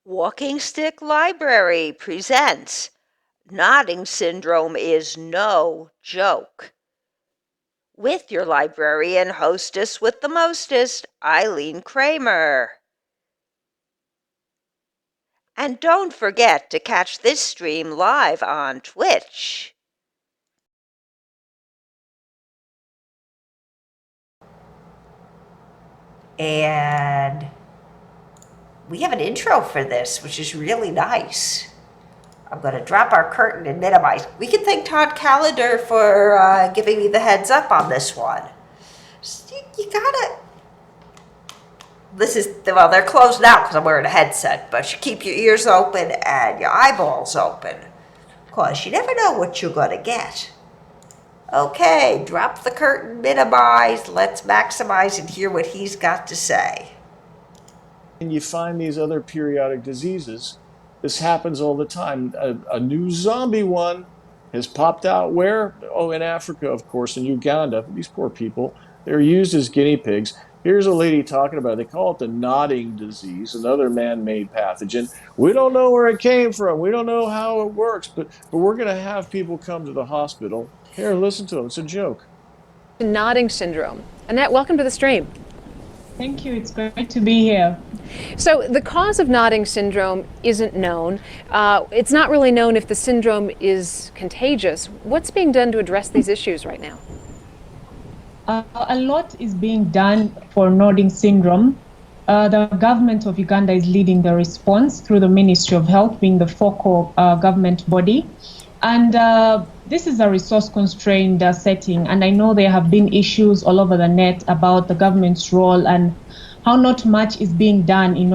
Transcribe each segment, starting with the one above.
Walking Stick Library presents Nodding Syndrome is No Joke. With your librarian hostess with the mostest, Eileen Kramer. And don't forget to catch this stream live on Twitch. And we have an intro for this, which is really nice. I'm going to drop our curtain and minimize. We can thank Todd Callender for giving me the heads up on this one. You gotta. Well, they're closed now because I'm wearing a headset, but you keep your ears open and your eyeballs open because you never know what you're going to get. Okay, drop the curtain, minimize, let's maximize and hear what he's got to say. And you find these other periodic diseases. This happens all the time. A new zombie one has popped out where? Oh, in Africa, of course, in Uganda. These poor people, they're used as guinea pigs. Here's a lady talking about it. They call it the nodding disease, another man-made pathogen. We don't know where it came from. We don't know how it works, but we're going to have people come to the hospital. Here, listen to them. It's a joke. Nodding syndrome. Annette, welcome to the stream. Thank you. It's great to be here. So the cause of nodding syndrome isn't known. It's not really known if the syndrome is contagious. What's being done to address these issues right now? A lot is being done for nodding syndrome. The government of Uganda is leading the response through the Ministry of Health, being the focal government body. And this is a resource-constrained setting, and I know there have been issues all over the net about the government's role and how not much is being done in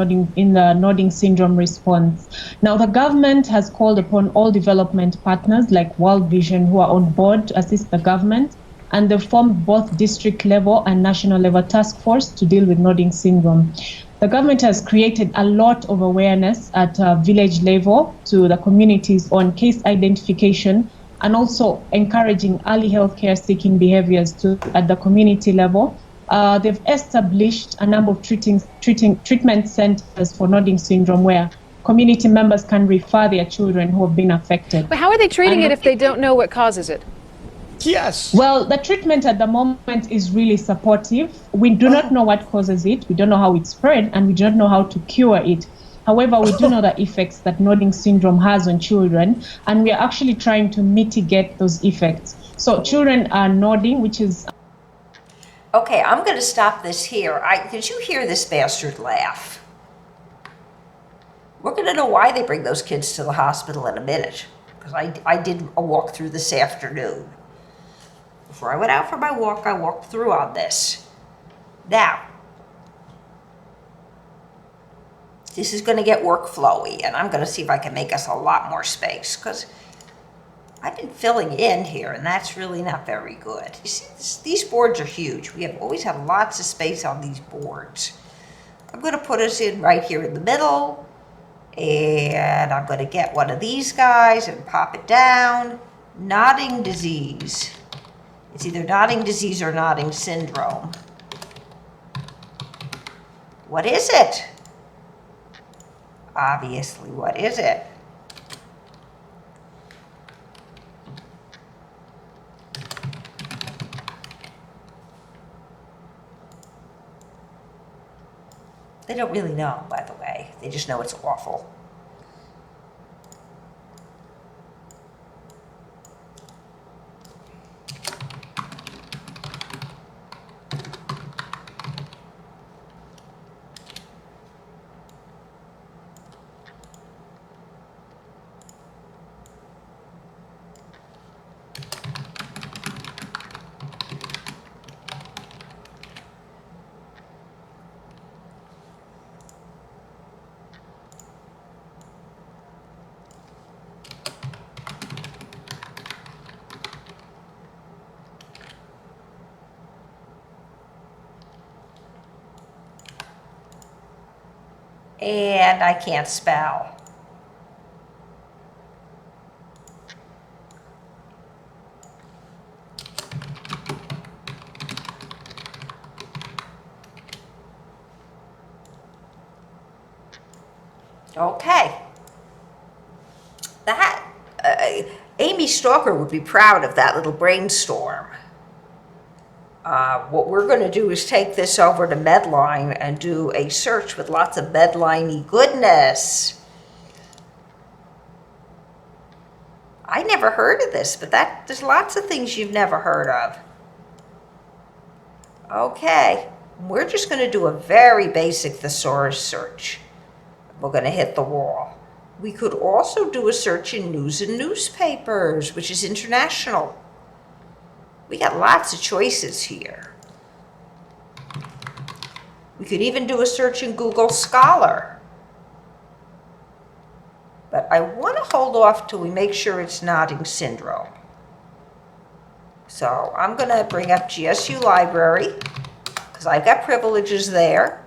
the nodding syndrome response. Now, the government has called upon all development partners like World Vision who are on board to assist the government, and they've formed both district level and national level task force to deal with nodding syndrome. The government has created a lot of awareness at village level to the communities on case identification and also encouraging early healthcare seeking behaviors at the community level. They've established a number of treatment centers for nodding syndrome where community members can refer their children who have been affected. But how are they treating it if they don't know what causes it? Yes. Well, the treatment at the moment is really supportive. We do not know what causes it. We don't know how it's spread, and we do not know how to cure it. However, we do know the effects that nodding syndrome has on children, and we are actually trying to mitigate those effects. So children are nodding, which is... Okay, I'm going to stop this here. Did you hear this bastard laugh? We're going to know why they bring those kids to the hospital in a minute, because I did a walkthrough this afternoon. Before I went out for my walk, I walked through on this. Now, this is going to get workflowy, and I'm going to see if I can make us a lot more space, because I've been filling in here, and that's really not very good. You see, these boards are huge. We have always had lots of space on these boards. I'm going to put us in right here in the middle, and I'm going to get one of these guys and pop it down. Nodding disease. It's either nodding disease or nodding syndrome. What is it? Obviously, what is it? They don't really know, by the way. They just know it's awful. And I can't spell. Okay. That, Amy Stalker would be proud of that little brainstorm. What we're going to do is take this over to Medline and do a search with lots of Medline-y goodness. I never heard of this, but there's lots of things you've never heard of. Okay, we're just going to do a very basic thesaurus search. We're going to hit the wall. We could also do a search in news and newspapers, which is international. We got lots of choices here. We could even do a search in Google Scholar. But I want to hold off till we make sure it's nodding syndrome. So I'm going to bring up GSU Library because I've got privileges there.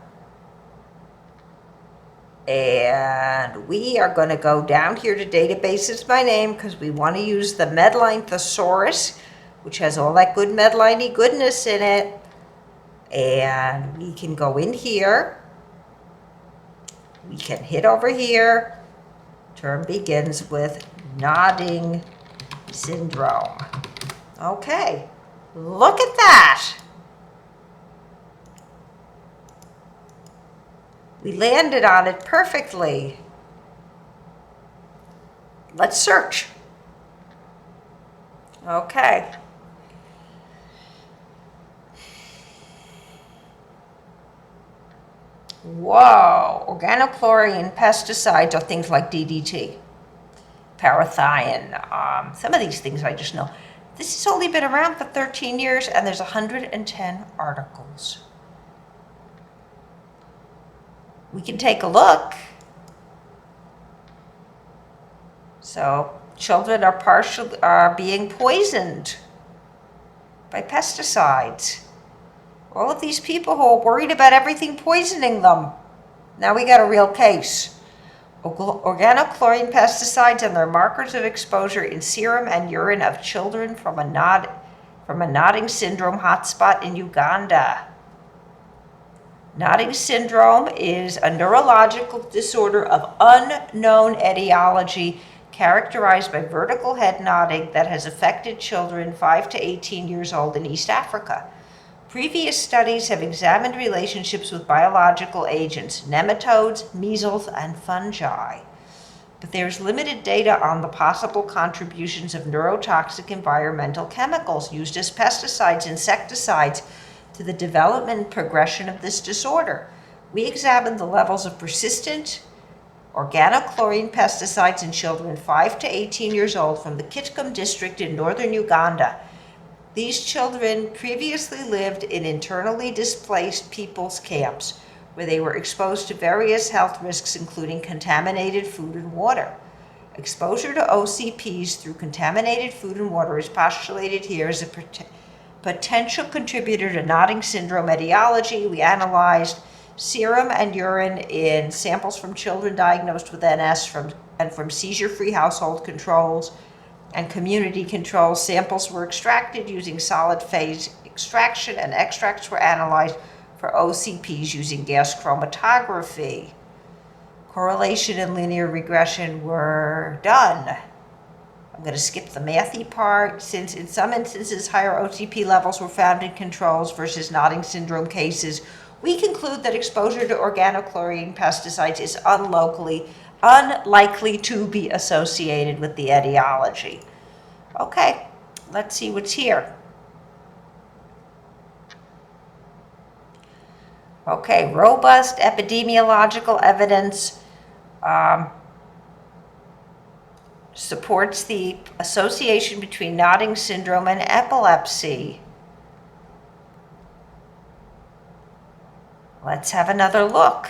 And we are going to go down here to databases by name because we want to use the Medline Thesaurus, which has all that good Medline-y goodness in it. And we can go in here. We can hit over here. Term begins with nodding syndrome. Okay, look at that. We landed on it perfectly. Let's search. Okay. Whoa, organochlorine pesticides are things like DDT, parathion. Some of these things I just know. This has only been around for 13 years and there's 110 articles. We can take a look. So children are being poisoned by pesticides. All of these people who are worried about everything poisoning them. Now we got a real case. Organochlorine pesticides and their markers of exposure in serum and urine of children from a nodding syndrome hotspot in Uganda. Nodding syndrome is a neurological disorder of unknown etiology characterized by vertical head nodding that has affected children 5 to 18 years old in East Africa. Previous studies have examined relationships with biological agents, nematodes, measles, and fungi. But there's limited data on the possible contributions of neurotoxic environmental chemicals used as pesticides, insecticides, to the development and progression of this disorder. We examined the levels of persistent organochlorine pesticides in children 5 to 18 years old from the Kitgum district in northern Uganda. These children previously lived in internally displaced people's camps, where they were exposed to various health risks, including contaminated food and water. Exposure to OCPs through contaminated food and water is postulated here as a potential contributor to nodding syndrome etiology. We analyzed serum and urine in samples from children diagnosed with NS from seizure-free household controls and community control. Samples were extracted using solid phase extraction, and extracts were analyzed for OCPs using gas chromatography. Correlation and linear regression were done. I'm going to skip the mathy part, since in some instances higher OCP levels were found in controls versus nodding syndrome cases. We conclude that exposure to organochlorine pesticides is unlikely to be associated with the etiology. Okay, let's see what's here. Okay, robust epidemiological evidence supports the association between nodding syndrome and epilepsy. Let's have another look.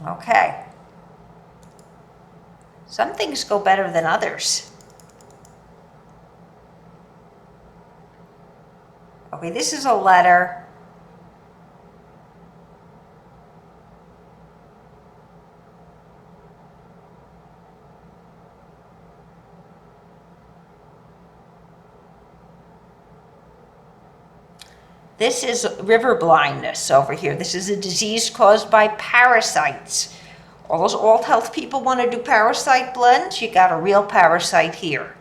Okay. Some things go better than others. Okay, this is a letter. This is river blindness over here. This is a disease caused by parasites. All those alt health people want to do parasite blends. You got a real parasite here.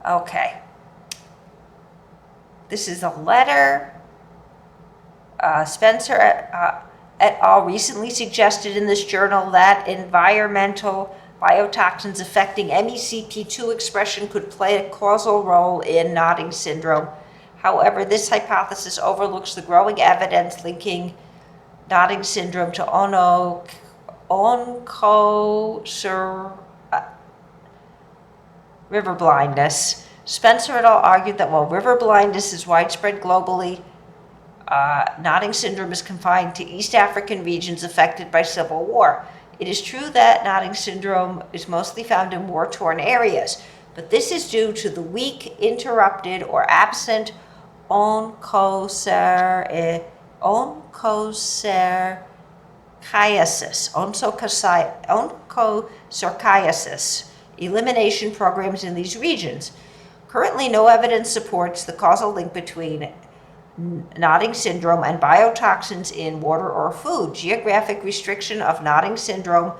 Okay. This is a letter. Spencer et al. Recently suggested in this journal that environmental biotoxins affecting MECP2 expression could play a causal role in Nodding syndrome. However, this hypothesis overlooks the growing evidence linking Nodding syndrome to river blindness. Spencer et al. Argued that while river blindness is widespread globally, Nodding syndrome is confined to East African regions affected by civil war. It is true that Nodding syndrome is mostly found in war-torn areas, but this is due to the weak, interrupted, or absent onchocerciasis elimination programs in these regions. Currently, no evidence supports the causal link between Nodding syndrome and biotoxins in water or food. Geographic restriction of Nodding syndrome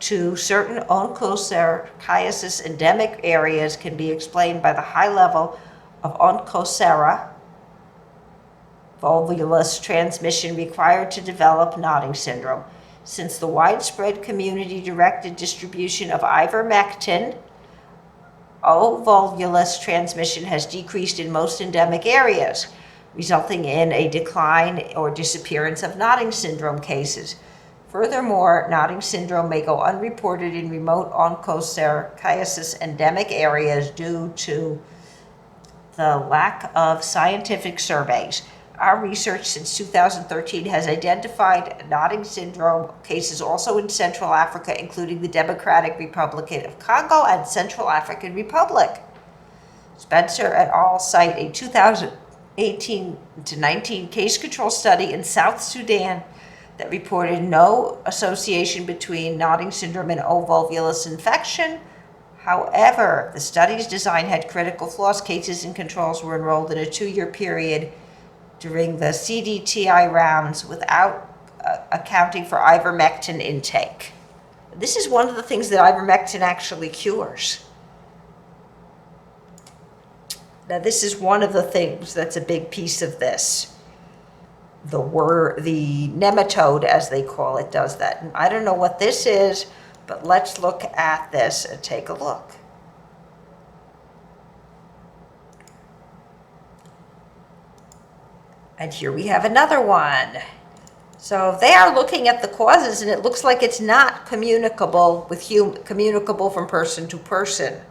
to certain onchocerciasis endemic areas can be explained by the high level of Onchocerca volvulus transmission required to develop Nodding syndrome. Since the widespread community-directed distribution of ivermectin, volvulus transmission has decreased in most endemic areas, resulting in a decline or disappearance of Nodding syndrome cases. Furthermore, Nodding syndrome may go unreported in remote onchocerciasis endemic areas due to the lack of scientific surveys. Our research since 2013 has identified Nodding syndrome cases also in Central Africa, including the Democratic Republic of Congo and Central African Republic. Spencer et al. Cite a 2018 to 19 case control study in South Sudan that reported no association between Nodding syndrome and volvulus infection. However, the study's design had critical flaws. Cases and controls were enrolled in a 2-year period during the CDTI rounds without accounting for ivermectin intake. This is one of the things that ivermectin actually cures. Now, this is one of the things that's a big piece of this. The nematode, as they call it, does that. And I don't know what this is, but let's look at this and take a look. And here we have another one. So they are looking at the causes, and it looks like it's not communicable from person to person.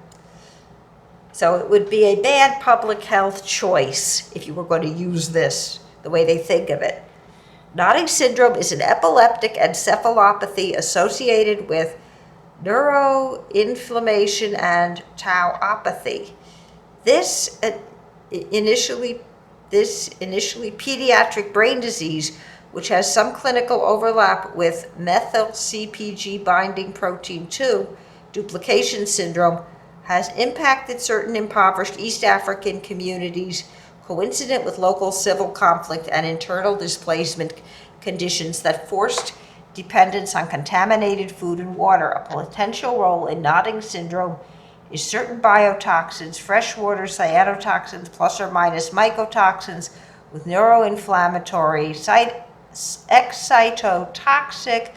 So it would be a bad public health choice if you were going to use this the way they think of it. Nodding syndrome is an epileptic encephalopathy associated with neuroinflammation and tauopathy. This initially pediatric brain disease, which has some clinical overlap with methyl-CpG binding protein 2 duplication syndrome, has impacted certain impoverished East African communities coincident with local civil conflict and internal displacement conditions that forced dependence on contaminated food and water. A potential role in Nodding syndrome is certain biotoxins, freshwater cyanotoxins plus or minus mycotoxins with neuroinflammatory, excitotoxic,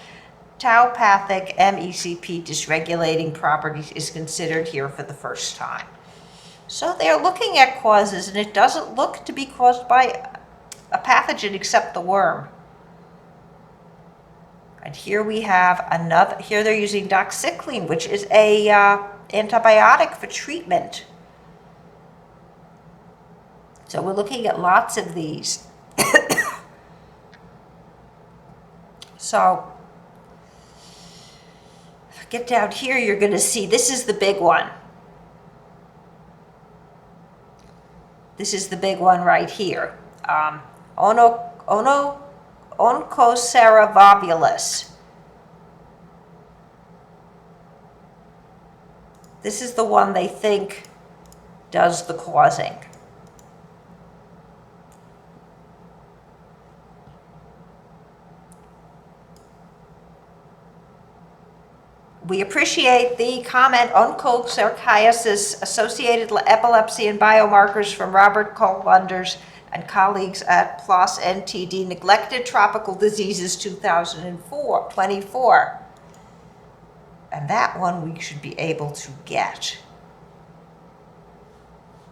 taupathic, MECP dysregulating properties is considered here for the first time. So they're looking at causes, and it doesn't look to be caused by a pathogen except the worm. And here we have another, here they're using doxycycline, which is a antibiotic for treatment. So we're looking at lots of these. So if I get down here, you're going to see this is the big one. This is the big one right here. Onchocerca volvulus. This is the one they think does the causing. We appreciate the comment onchocerciasis, associated epilepsy and biomarkers from Robert Colunders and colleagues at PLOS NTD, Neglected Tropical Diseases 2024. And that one we should be able to get.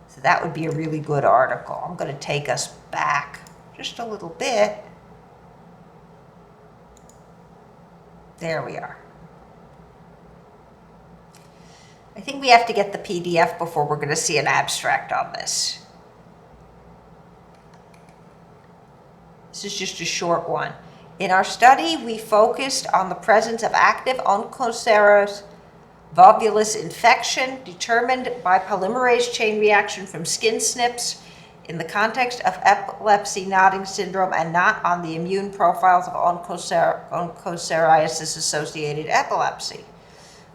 So that would be a really good article. I'm going to take us back just a little bit. There we are. I think we have to get the PDF before we're going to see an abstract on this. This is just a short one. In our study, we focused on the presence of active Onchocerciasis volvulus infection determined by polymerase chain reaction from skin SNPs in the context of epilepsy nodding syndrome and not on the immune profiles of onchocerciasis-associated epilepsy.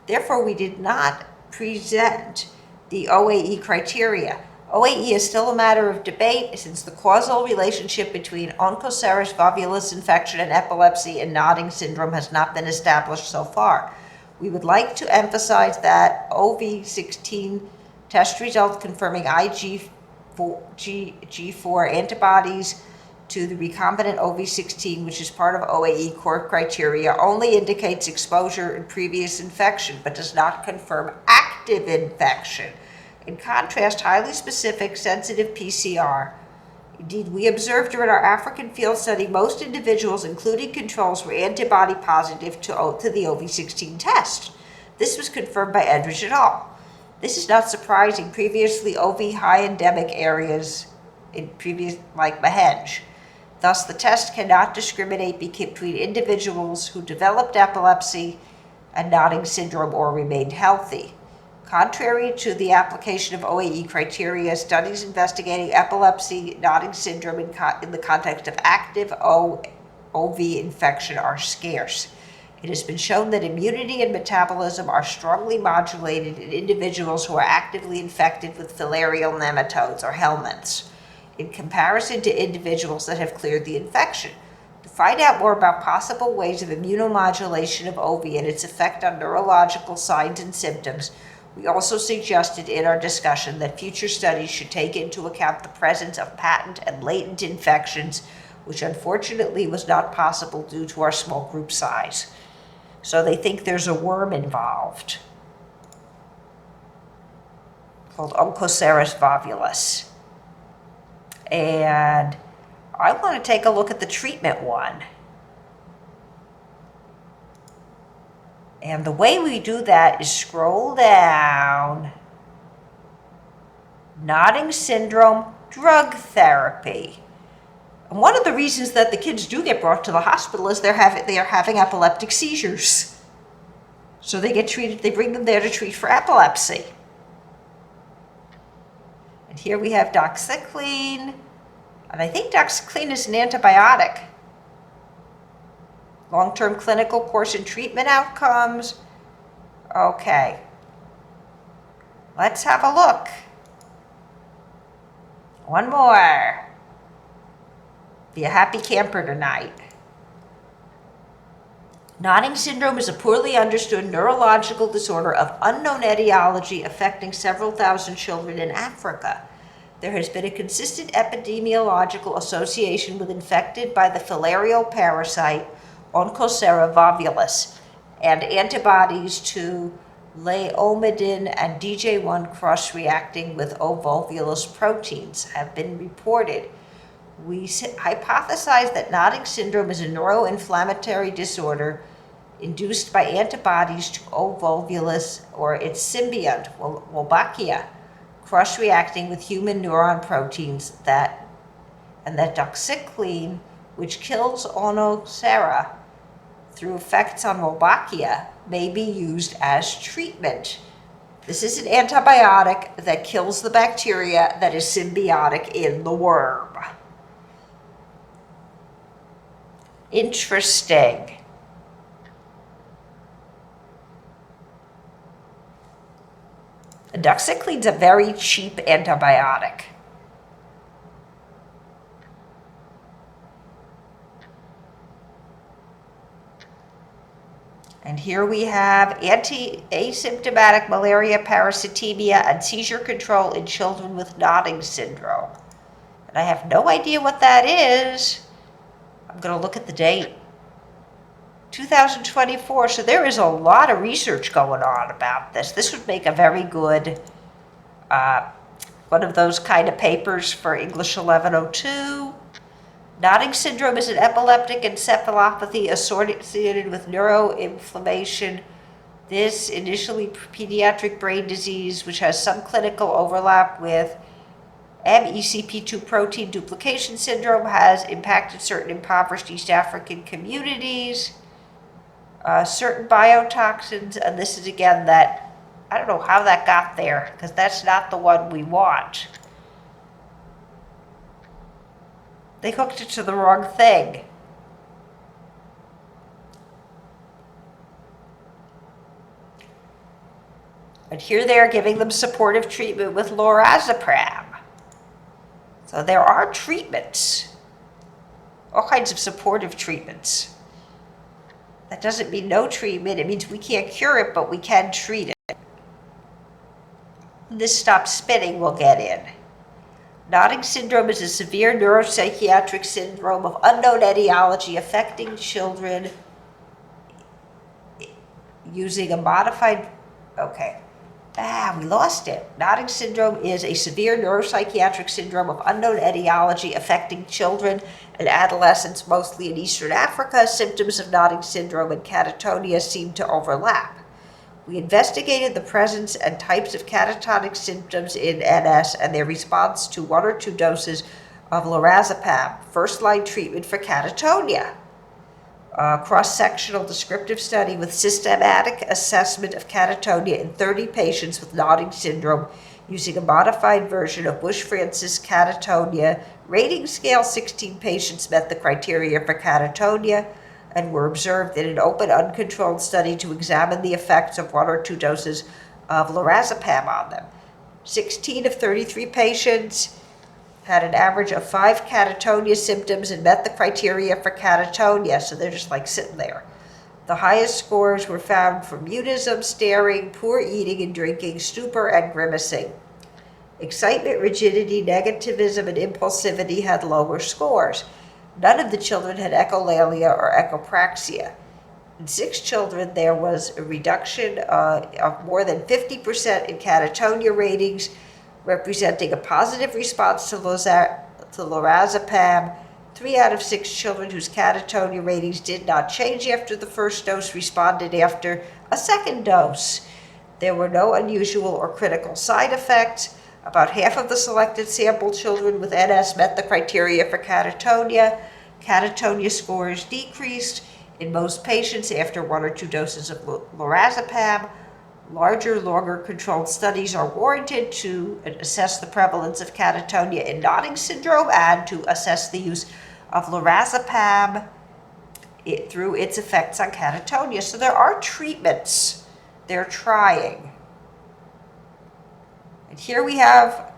Therefore, we did not present the OAE criteria. OAE is still a matter of debate since the causal relationship between Onchocerciasis volvulus infection and epilepsy and nodding syndrome has not been established so far. We would like to emphasize that OV16 test results confirming IgG4 antibodies to the recombinant OV16, which is part of OAE core criteria, only indicates exposure in previous infection, but does not confirm active infection. In contrast, highly specific, sensitive PCR. Indeed, we observed during our African field study, most individuals, including controls, were antibody positive to the OV16 test. This was confirmed by Edridge et al. This is not surprising. Previously, OV high endemic areas like Mahenge. Thus, the test cannot discriminate between individuals who developed epilepsy and nodding syndrome or remained healthy. Contrary to the application of OAE criteria, studies investigating epilepsy nodding syndrome in the context of active OV infection are scarce. It has been shown that immunity and metabolism are strongly modulated in individuals who are actively infected with filarial nematodes or helminths, in comparison to individuals that have cleared the infection. To find out more about possible ways of immunomodulation of OV and its effect on neurological signs and symptoms, we also suggested in our discussion that future studies should take into account the presence of patent and latent infections, which unfortunately was not possible due to our small group size. So they think there's a worm involved called Onchocerciasis volvulus. And I want to take a look at the treatment one. And the way we do that is scroll down. Nodding syndrome, drug therapy. And one of the reasons that the kids do get brought to the hospital is they are having epileptic seizures. So they get treated, they bring them there to treat for epilepsy. And here we have doxycycline. And I think doxycycline is an antibiotic. Long-term clinical course and treatment outcomes. Okay. Let's have a look. One more. Be a happy camper tonight. Nodding syndrome is a poorly understood neurological disorder of unknown etiology affecting several thousand children in Africa. There has been a consistent epidemiological association with infected by the filarial parasite Onchocerciasis volvulus, and antibodies to laomedin and DJ1 cross-reacting with ovolvulus proteins have been reported. We hypothesize that nodding syndrome is a neuroinflammatory disorder induced by antibodies to ovolvulus or its symbiont, Wolbachia, cross-reacting with human neuron proteins that doxycycline, which kills Onchocerciasis through effects on Wolbachia, may be used as treatment. This is an antibiotic that kills the bacteria that is symbiotic in the worm. Interesting. Doxycline's a very cheap antibiotic. And here we have asymptomatic malaria, parasitemia, and seizure control in children with Nodding syndrome. And I have no idea what that is. I'm going to look at the date. 2024, so there is a lot of research going on about this. This would make a very good, one of those kind of papers for English 1102. Nodding syndrome is an epileptic encephalopathy associated with neuroinflammation. This initially pediatric brain disease, which has some clinical overlap with MECP2 protein duplication syndrome, has impacted certain impoverished East African communities. Certain biotoxins, and this is again that, I don't know how that got there, because that's not the one we want. They hooked it to the wrong thing. And here they are giving them supportive treatment with lorazepam. So there are treatments, all kinds of supportive treatments. That doesn't mean no treatment. It means we can't cure it, but we can treat it. When this stops spinning, we'll get in. Nodding syndrome is a severe neuropsychiatric syndrome of unknown etiology affecting children using a modified, we lost it. Nodding syndrome is a severe neuropsychiatric syndrome of unknown etiology affecting children and adolescents, mostly in Eastern Africa. Symptoms of Nodding syndrome and catatonia seem to overlap. We investigated the presence and types of catatonic symptoms in NS and their response to 1 or 2 doses of lorazepam, first-line treatment for catatonia. Cross-sectional descriptive study with systematic assessment of catatonia in 30 patients with Nodding syndrome using a modified version of Bush-Francis catatonia rating scale. 16 patients met the criteria for catatonia and were observed in an open, uncontrolled study to examine the effects of 1 or 2 doses of lorazepam on them. 16 of 33 patients had an average of 5 catatonia symptoms and met the criteria for catatonia, so they're just like sitting there. The highest scores were found for mutism, staring, poor eating and drinking, stupor, and grimacing. Excitement, rigidity, negativism, and impulsivity had lower scores. None of the children had echolalia or echopraxia. In 6 children, there was a reduction of more than 50% in catatonia ratings, representing a positive response to lorazepam. 3 out of 6 children whose catatonia ratings did not change after the first dose responded after a second dose. There were no unusual or critical side effects. About half of the selected sample children with NS met the criteria for catatonia. Catatonia scores decreased in most patients after 1 or 2 doses of lorazepam. Larger, longer controlled studies are warranted to assess the prevalence of catatonia in Nodding syndrome and to assess the use of lorazepam through its effects on catatonia. So there are treatments they're trying. And here we have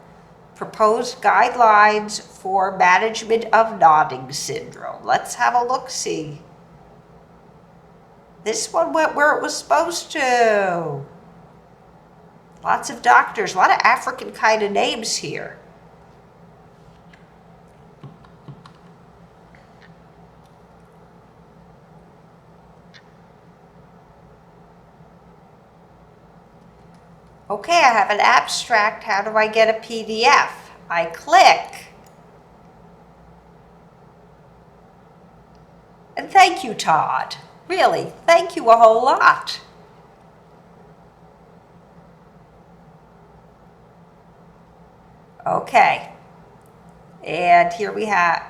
proposed guidelines for management of Nodding syndrome. Let's have a look-see. This one went where it was supposed to. Lots of doctors, a lot of African kind of names here. Okay, I have an abstract. How do I get a PDF? I click. And thank you, Todd. Really, thank you a whole lot. Okay, and here we have,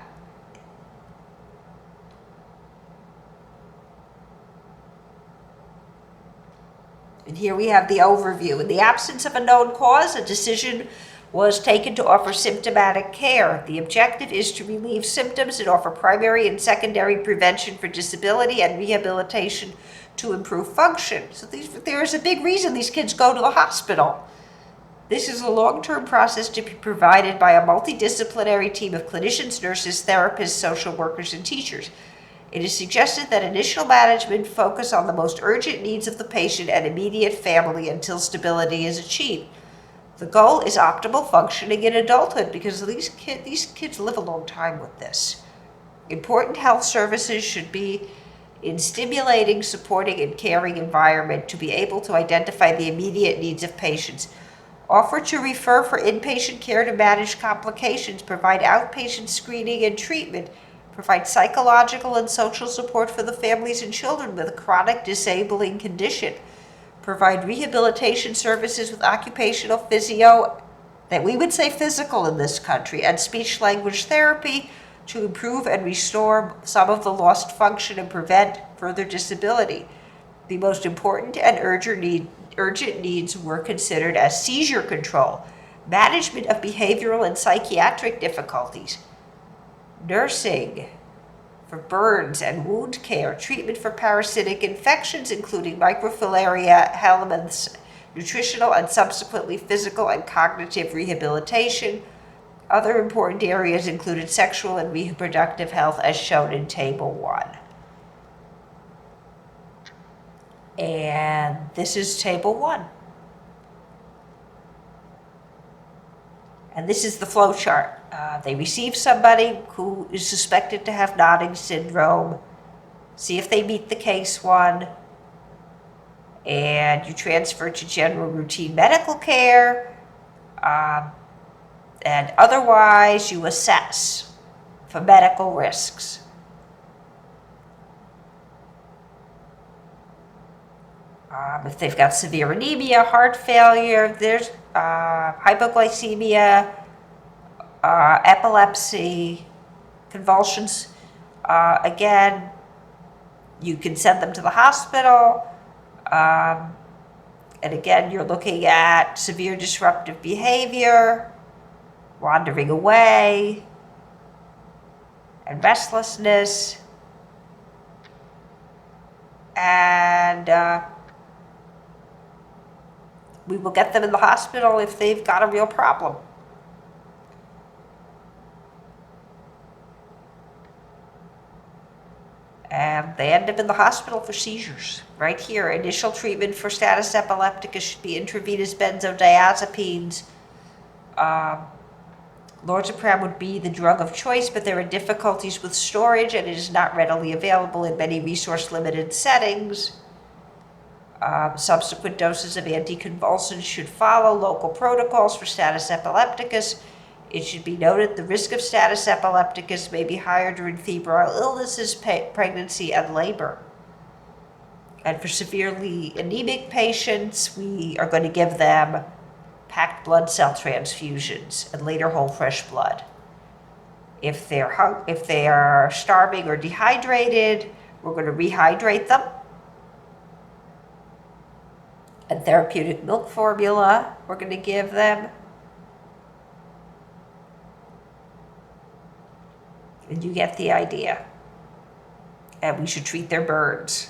the overview. In the absence of a known cause, a decision was taken to offer symptomatic care. The objective is to relieve symptoms and offer primary and secondary prevention for disability and rehabilitation to improve function. So there is a big reason these kids go to the hospital. This is a long-term process to be provided by a multidisciplinary team of clinicians, nurses, therapists, social workers, and teachers. It is suggested that initial management focus on the most urgent needs of the patient and immediate family until stability is achieved. The goal is optimal functioning in adulthood because these kids live a long time with this. Important health services should be in stimulating, supporting, and caring environment to be able to identify the immediate needs of patients. Offer to refer for inpatient care to manage complications, provide outpatient screening and treatment, provide psychological and social support for the families and children with a chronic disabling condition, provide rehabilitation services with occupational physio, that we would say physical in this country, and speech language therapy to improve and restore some of the lost function and prevent further disability. The most important and urgent needs were considered as seizure control, management of behavioral and psychiatric difficulties, nursing for burns and wound care, treatment for parasitic infections, including microfilaria, helminths, nutritional and subsequently physical and cognitive rehabilitation. Other important areas included sexual and reproductive health as shown in Table 1. And this is Table 1. And this is the flow chart. They receive somebody who is suspected to have nodding syndrome, see if they meet the case 1, and you transfer to general routine medical care, and otherwise you assess for medical risks. If they've got severe anemia, heart failure, there's hypoglycemia, epilepsy, convulsions, again, you can send them to the hospital. And again, you're looking at severe disruptive behavior, wandering away, and restlessness. And we will get them in the hospital if they've got a real problem. And they end up in the hospital for seizures. Right here, initial treatment for status epilepticus should be intravenous benzodiazepines. Lorazepam would be the drug of choice, but there are difficulties with storage and it is not readily available in many resource-limited settings. Subsequent doses of anticonvulsants should follow local protocols for status epilepticus. It should be noted the risk of status epilepticus may be higher during febrile illnesses, pregnancy, and labor. And for severely anemic patients, we are going to give them packed blood cell transfusions and later whole fresh blood. If they are starving or dehydrated, we're going to rehydrate them. And therapeutic milk formula we're going to give them. And you get the idea. And we should treat their burns.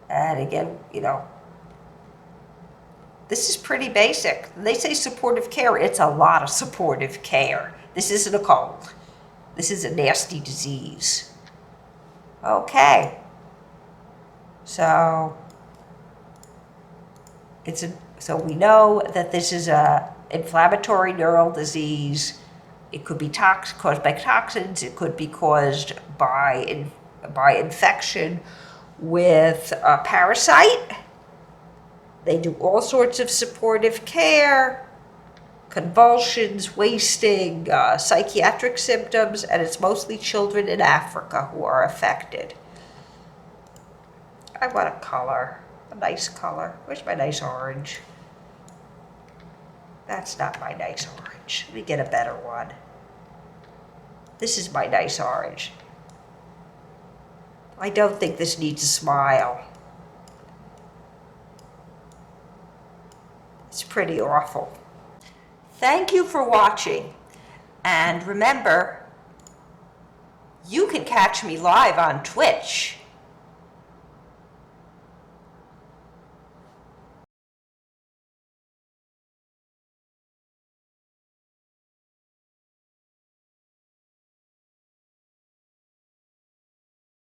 And again, this is pretty basic. They say supportive care. It's a lot of supportive care. This isn't a cold. This is a nasty disease. Okay. So we know that this is a inflammatory neural disease. It could be caused by toxins. It could be caused by infection with a parasite. They do all sorts of supportive care, convulsions, wasting, psychiatric symptoms, and it's mostly children in Africa who are affected. I want a nice color. Where's my nice orange? That's not my nice orange. Let me get a better one. This is my nice orange. I don't think this needs a smile. It's pretty awful. Thank you for watching. And remember, you can catch me live on Twitch